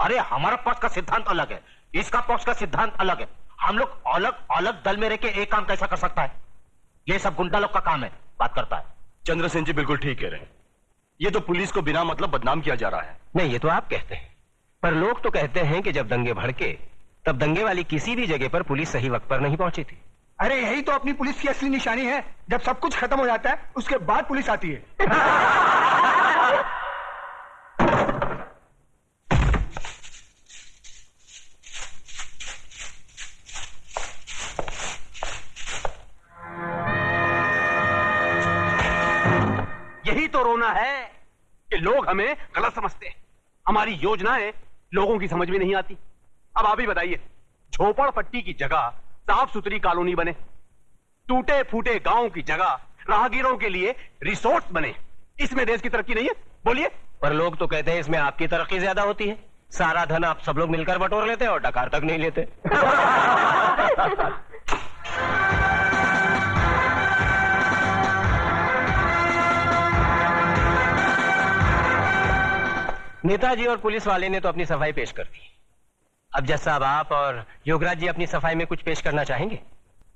अरे हमारा पक्ष का सिद्धांत अलग है, इसका पक्ष का सिद्धांत अलग है। हम लोग अलग अलग दल में रह के एक काम कैसा कर सकता है? ये सब गुंडा लोग का काम है, बात करता है। चंद्रसेन जी बिल्कुल ठीक कह रहे हैं। ये तो पुलिस को बिना मतलब बदनाम किया जा रहा है। नहीं, ये तो आप कहते हैं, पर लोग तो कहते हैं कि जब दंगे भड़के तब दंगे वाली किसी भी जगह पर पुलिस सही वक्त पर नहीं पहुंची थी। अरे यही तो अपनी पुलिस की असली निशानी है। जब सब कुछ खत्म हो जाता है उसके बाद पुलिस आती है। यही तो रोना है कि लोग हमें गलत समझते हैं। हमारी योजनाएं लोगों की समझ में नहीं आती। अब आप ही बताइए, झोपड़पट्टी की जगह साफ सुथरी कॉलोनी बने, टूटे फूटे गांव की जगह राहगीरों के लिए रिसोर्ट बने, इसमें देश की तरक्की नहीं है? बोलिए। पर लोग तो कहते हैं इसमें आपकी तरक्की ज्यादा होती है। सारा धन आप सब लोग मिलकर बटोर लेते हैं और डकार तक नहीं लेते। नेताजी और पुलिस वाले ने तो अपनी सफाई पेश कर दी। अब जज साहब, आप और योगराज जी अपनी सफाई में कुछ पेश करना चाहेंगे?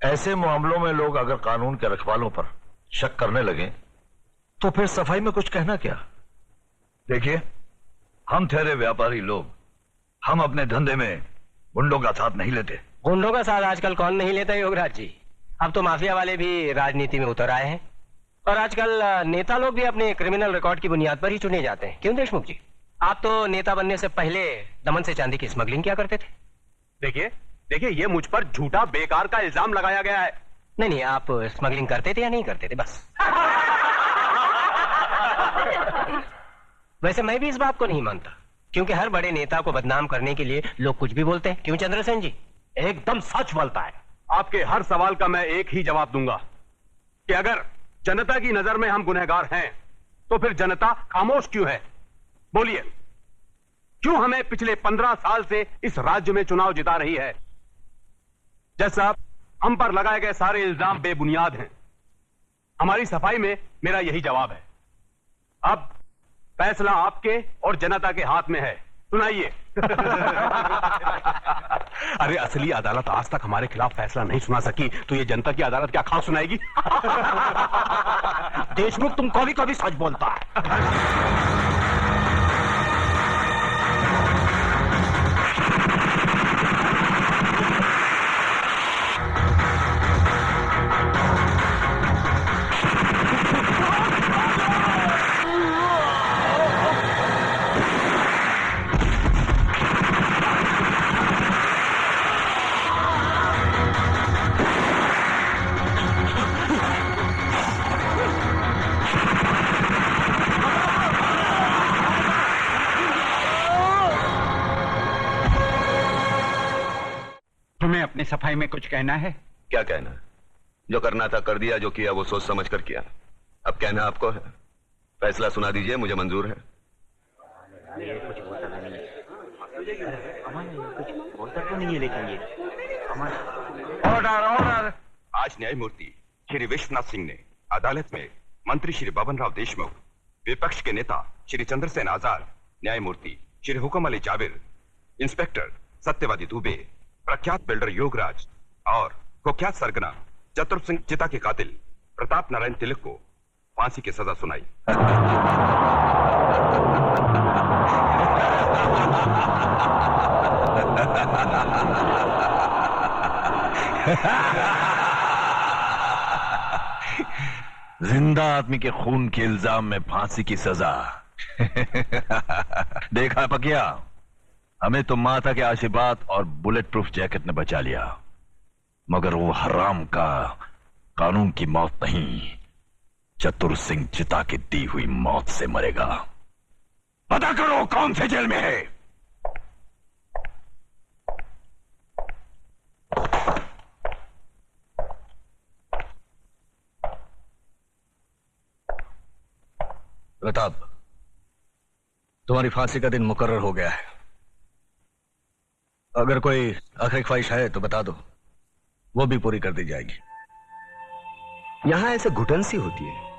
ऐसे मामलों में लोग अगर कानून के रखवालों पर शक करने लगे तो फिर सफाई में कुछ कहना क्या? देखिए, हम ठहरे व्यापारी लोग, हम अपने धंधे में गुंडों का साथ नहीं लेते। गुंडों का साथ आजकल कौन नहीं लेता योगराज जी? अब तो माफिया वाले भी राजनीति में उतर आए हैं और आजकल नेता लोग भी अपने क्रिमिनल रिकॉर्ड की बुनियाद पर ही चुने जाते हैं। क्यों देशमुख जी, आप तो नेता बनने से पहले दमन से चांदी की स्मगलिंग किया करते थे। देखिए देखिए, ये मुझ पर झूठा बेकार का इल्जाम लगाया गया है। नहीं नहीं, आप स्मगलिंग करते थे या नहीं करते थे? बस। वैसे मैं भी इस बात को नहीं मानता, क्योंकि हर बड़े नेता को बदनाम करने के लिए लोग कुछ भी बोलते हैं। क्यों चंद्रसेन जी? एकदम सच बोलता है। आपके हर सवाल का मैं एक ही जवाब दूंगा कि अगर जनता की नजर में हम गुनहगार हैं तो फिर जनता खामोश क्यों है? बोलिए, क्यों हमें पिछले 15 साल से इस राज्य में चुनाव जिता रही है? जज साहब, हम पर लगाए गए सारे इल्जाम बेबुनियाद हैं। हमारी सफाई में मेरा यही जवाब है। अब फैसला आपके और जनता के हाथ में है। सुनाइए। अरे असली अदालत आज तक हमारे खिलाफ फैसला नहीं सुना सकी तो ये जनता की अदालत क्या खास सुनाएगी? देशमुख, तुम कभी कभी सच बोलता है। तुम्हें अपनी सफाई में कुछ कहना है? क्या कहना? जो करना था कर दिया, जो किया वो सोच समझ कर किया। अब कहना आपको है। फैसला सुना दीजिए, मुझे मंजूर है। कुछ बोलता नहीं है, कुछ बोलता तो नहीं है, लेकिन ये ऑर्डर। आज न्यायमूर्ति श्री विश्वनाथ सिंह ने अदालत में मंत्री श्री बबन राव देशमुख, विपक्ष के नेता श्री चंद्रसेन आजाद, न्यायमूर्ति श्री हुकम अली जाबिर, इंस्पेक्टर सत्यवादी दुबे, प्रख्यात बिल्डर योगराज और कुख्यात सरगना चतुर सिंह चिता के कातिल प्रताप नारायण तिलक को फांसी की सजा सुनाई। जिंदा आदमी के खून के इल्जाम में फांसी की सजा। देखा पकिया, हमें तो माता के आशीर्वाद और बुलेट प्रूफ जैकेट ने बचा लिया, मगर वो हराम का कानून की मौत नहीं, चतुर सिंह चिता की दी हुई मौत से मरेगा। पता करो कौन से जेल में है। प्रताप, तुम्हारी फांसी का दिन मुकर्रर हो गया है। अगर कोई आखिरी ख्वाहिश है तो बता दो, वो भी पूरी कर दी जाएगी। यहां ऐसे घुटन सी होती है।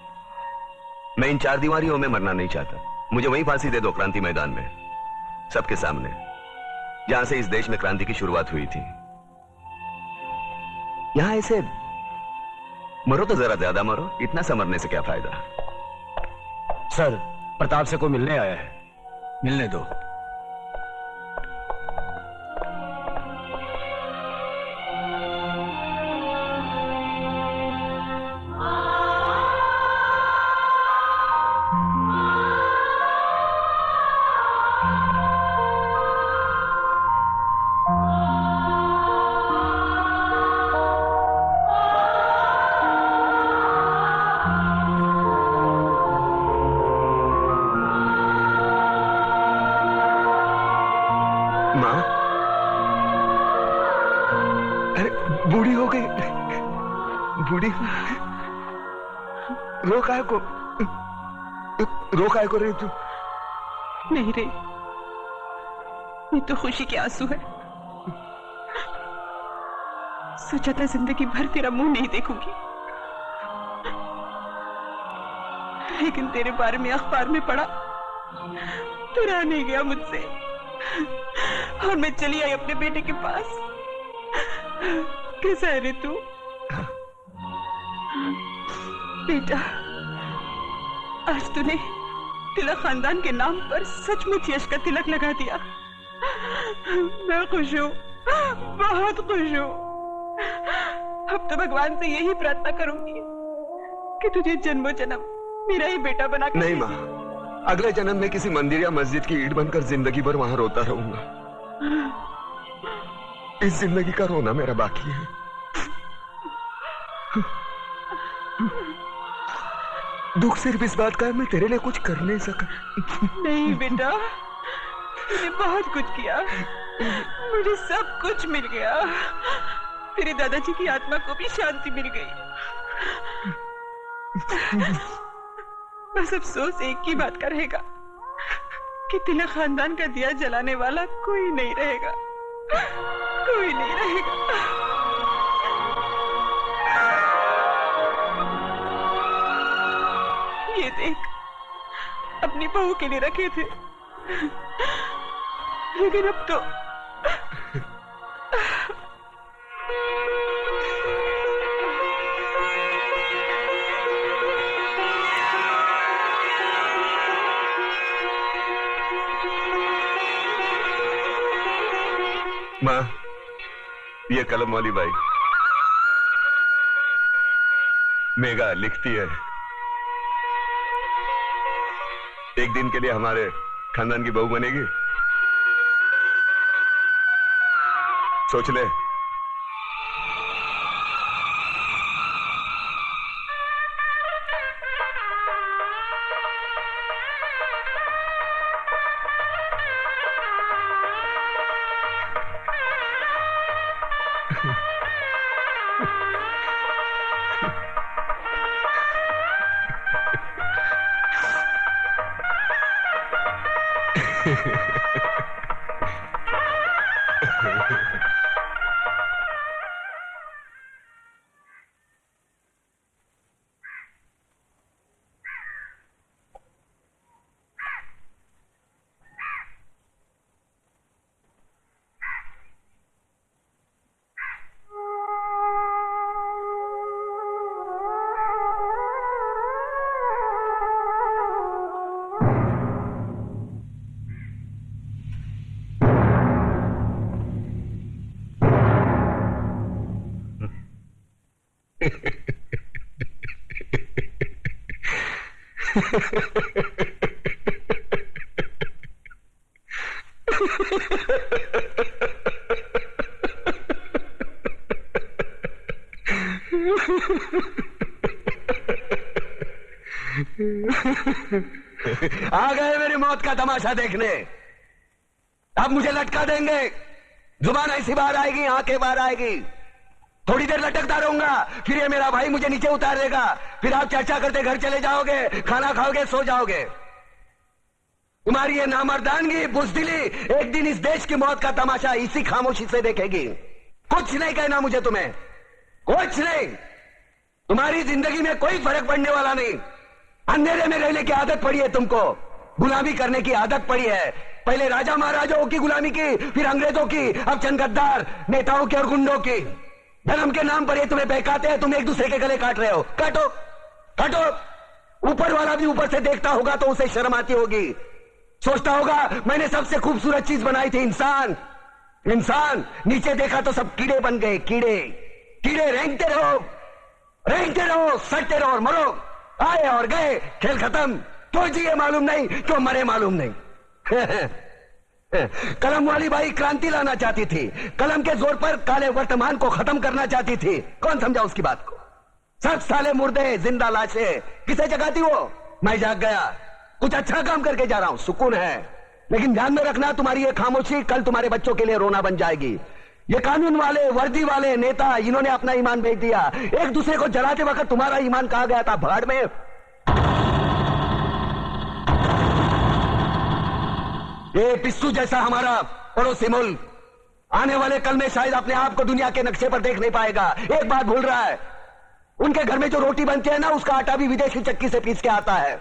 मैं इन चार दीवारियों में मरना नहीं चाहता। मुझे वहीं फांसी दे दो, क्रांति मैदान में, सबके सामने। जहां से इस देश में क्रांति की शुरुआत हुई थी। यहां ऐसे मरो तो जरा ज्यादा मरो, इतना सा मरने से क्या फायदा। सर, प्रताप से कोई मिलने आया है। मिलने दो। माँ, अरे बूढ़ी हो गई, बूढ़ी रो काय को रही तू? नहीं रे, ये तो खुशी के आंसू है। सोचा था जिंदगी भर तेरा मुंह नहीं देखूंगी, लेकिन तेरे बारे में अखबार में पढ़ा तो रहा नहीं गया मुझसे, और मैं चली आई अपने बेटे के पास। कैसा है रे तू? बेटा, आज तूने तिलक खानदान के नाम पर सचमुच यश का तिलक लगा दिया। मैं खुश हूँ, बहुत खुश हूँ। अब तो भगवान से यही प्रार्थना करूंगी कि तुझे जन्मों जन्म मेरा ही बेटा बना कर। नहीं माँ, अगले जन्म में किसी मंदिर या मस्जिद की ईंट बनकर जिंदगी भर वहां रोता रहूंगा। इस जिंदगी का रोना मेरा बाकी है। दुख सिर्फ इस बात का है मैं तेरे लिए कुछ कर नहीं सका। नहीं बेटा, तूने बहुत कुछ किया, मुझे सब कुछ मिल गया। तेरे दादाजी की आत्मा को भी शांति मिल गई। बस अफसोस एक ही बात का रहेगा कि तिलक खानदान का दिया जलाने वाला कोई नहीं रहेगा, कोई नहीं रहेगा। ये देख, अपनी बहू के लिए रखे थे, लेकिन अब तो माँ, ये कलम वाली बाई मेघा लिखती है, एक दिन के लिए हमारे खानदान की बहू बनेगी। सोच ले। आ गए मेरी मौत का तमाशा देखने। अब मुझे लटका देंगे, जुबान ऐसी बाहर आएगी, आंखें बाहर आएगी, थोड़ी देर लटकता रहूंगा, फिर ये मेरा भाई मुझे नीचे उतार देगा, फिर आप चर्चा करते घर चले जाओगे, खाना खाओगे, सो जाओगे। तुम्हारी ये नामर्दानगी, बुज़दिली एक दिन इस देश की मौत का तमाशा इसी खामोशी से देखेगी। कुछ नहीं कहना मुझे तुम्हें, कुछ नहीं। तुम्हारी जिंदगी में कोई फर्क पड़ने वाला नहीं। अंधेरे में रहने की आदत पड़ी है तुमको। गुलामी करने की आदत पड़ी है। पहले राजा महाराजाओं की गुलामी की, फिर अंग्रेजों की, अब चंद गद्दार नेताओं की और गुंडों की। धर्म के नाम पर ये तुम्हें बहकाते हैं, तुम एक दूसरे के गले काट रहे हो। काटो काटो। ऊपर वाला भी ऊपर से देखता होगा तो उसे शर्म आती होगी, सोचता होगा मैंने सबसे खूबसूरत चीज बनाई थी, इंसान। इंसान नीचे देखा तो सब कीड़े बन गए, कीड़े कीड़े। रेंगते रहो, सटते रहो और मरो। आए और गए, खेल खत्म। क्यों जिए मालूम नहीं, क्यों मरे मालूम नहीं। कलम वाली बाई क्रांति लाना चाहती थी, कलम के जोर पर काले वर्तमान को खत्म करना चाहती थी। कौन समझा उसकी बात को? सब साले मुर्दे, जिंदा लाशें। किसे जगाती वो? मैं जाग गया, कुछ अच्छा काम करके जा रहा हूं, सुकून है। लेकिन ध्यान में रखना, तुम्हारी ये खामोशी कल तुम्हारे बच्चों के लिए रोना बन जाएगी। ये कानून वाले, वर्दी वाले नेता, इन्होंने अपना ईमान बेच दिया। एक दूसरे को जलाते वक्त तुम्हारा ईमान कहां गया था? भाड़ में। ये पिस्सू जैसा हमारा पड़ोसी मुल्क आने वाले कल में शायद अपने आप को दुनिया के नक्शे पर देख नहीं पाएगा। एक बात भूल रहा है, उनके घर में जो रोटी बनती है ना, उसका आटा भी विदेशी चक्की से पीस के आता है।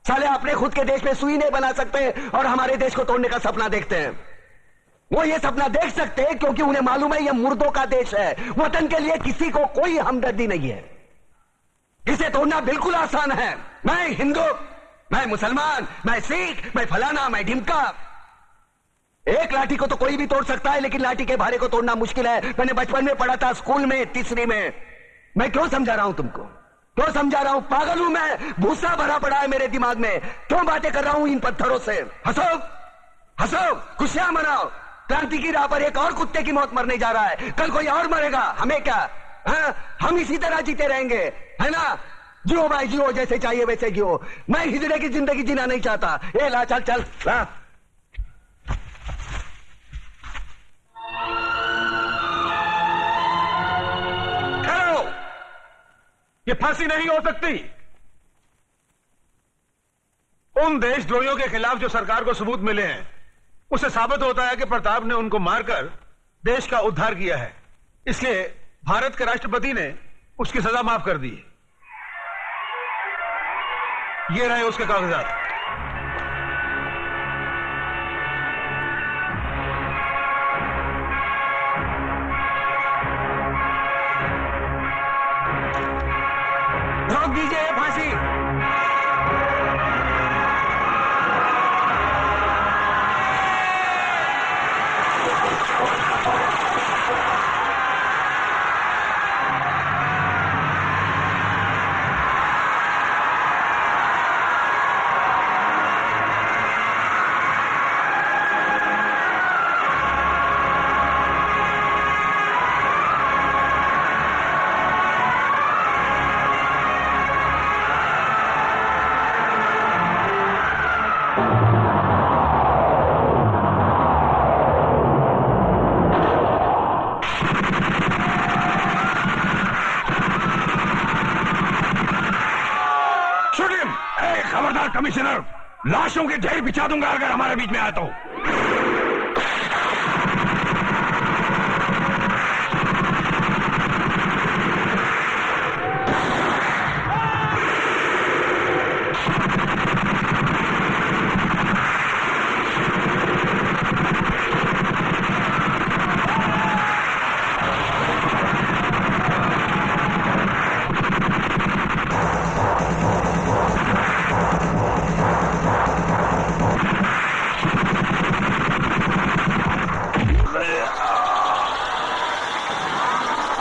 साले अपने खुद के देश में सुई नहीं बना सकते और हमारे देश को तोड़ने का सपना देखते हैं। वो ये सपना देख सकते हैं क्योंकि उन्हें मालूम है ये मुर्दों का देश है। वतन के लिए किसी को कोई हमदर्दी नहीं है। इसे तोड़ना बिल्कुल आसान है। मैं हिंदू, मैं मुसलमान, मैं सिख, मैं फलाना, मैं ढिमका। एक लाठी को तो कोई भी तोड़ सकता है, लेकिन लाठी के भारे को तोड़ना मुश्किल है। मैंने बचपन में पढ़ा था, स्कूल में, तीसरी में। मैं क्यों समझा रहा हूं तुमको? क्यों समझा रहा हूं? पागल हूं मैं? भूसा भरा पड़ा है मेरे दिमाग में। क्यों बातें कर रहा हूं इन पत्थरों से? हंसो हंसो, खुशियां मनाओ। क्रांति की राह पर एक और कुत्ते की मौत मरने जा रहा है, कल कोई और मरेगा। हमें क्या? हाँ? हम इसी तरह जीते रहेंगे, है ना? जियो भाई जियो, जैसे चाहिए वैसे जियो। मैं हिजड़े की जिंदगी जीना नहीं चाहता। ए ला, चल चल ला। ये फांसी नहीं हो सकती। उन देशद्रोहियों के खिलाफ जो सरकार को सबूत मिले हैं, उससे साबित होता है कि प्रताप ने उनको मारकर देश का उद्धार किया है। इसलिए भारत के राष्ट्रपति ने उसकी सजा माफ कर दी। ये रहे उसके कागजात। रोक दीजिए फांसी। कमिश्नर, लाशों के ढेर बिछा दूंगा अगर हमारे बीच में आया तो।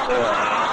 Yeah.